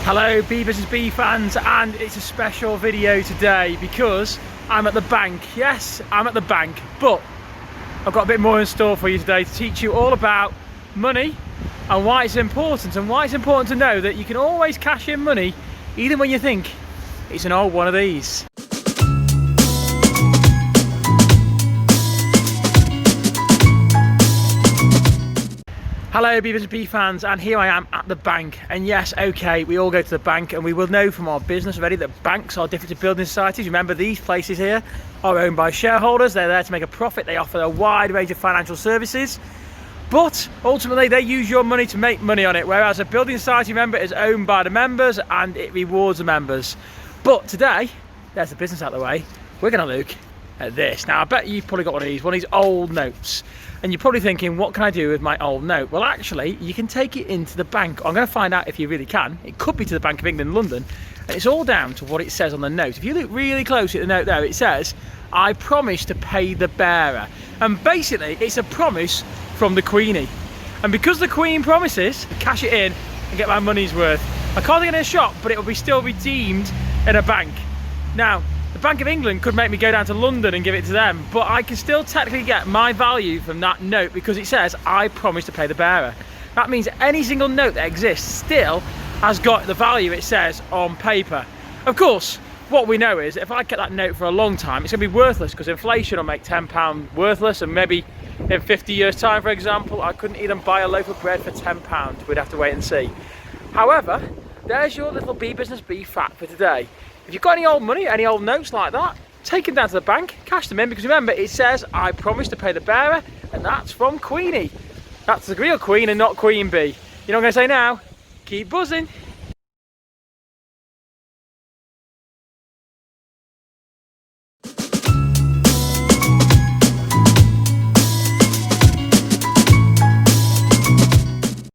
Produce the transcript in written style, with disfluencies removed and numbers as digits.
Hello B Business B fans, and it's a special video today because I'm at the bank. Yes, I'm at the bank, but I've got a bit more in store for you today to teach you all about money and why it's important, to know that you can always cash in money even when you think it's an old one of these. Hello B Business B fans, and here I am at the bank. And yes, okay, we all go to the bank, and we will know from our business already that banks are different to building societies. Remember, these places here are owned by shareholders. They're there to make a profit. They offer a wide range of financial services, but ultimately they use your money to make money on it, whereas a building society member is owned by the members and it rewards the members. But today, there's the business out of the way, we're going to look at this. Now, I bet you've probably got one of these old notes, and you're probably thinking, what can I do with my old note? Well, actually, you can take it into the bank. I'm going to find out if you really can. It could be to the Bank of England in London, and it's all down to what it says on the note. If you look really closely at the note there, it says, I promise to pay the bearer. And basically, it's a promise from the Queenie. And because the Queen promises, cash it in and get my money's worth. I can't get it in a shop, but it will be still redeemed in a bank. Now, the Bank of England could make me go down to London and give it to them, but I can still technically get my value from that note because it says, I promise to pay the bearer. That means any single note that exists still has got the value it says on paper. Of course, what we know is if I kept that note for a long time, it's going to be worthless because inflation will make £10 worthless, and maybe in 50 years' time, for example, I couldn't even buy a loaf of bread for £10. We'd have to wait and see. However, there's your little B Business B fact for today. If you've got any old money, any old notes like that, take them down to the bank, cash them in, because remember, it says, I promise to pay the bearer, and that's from Queenie. That's the real Queen and not Queen Bee. You know what I'm going to say now? Keep buzzing.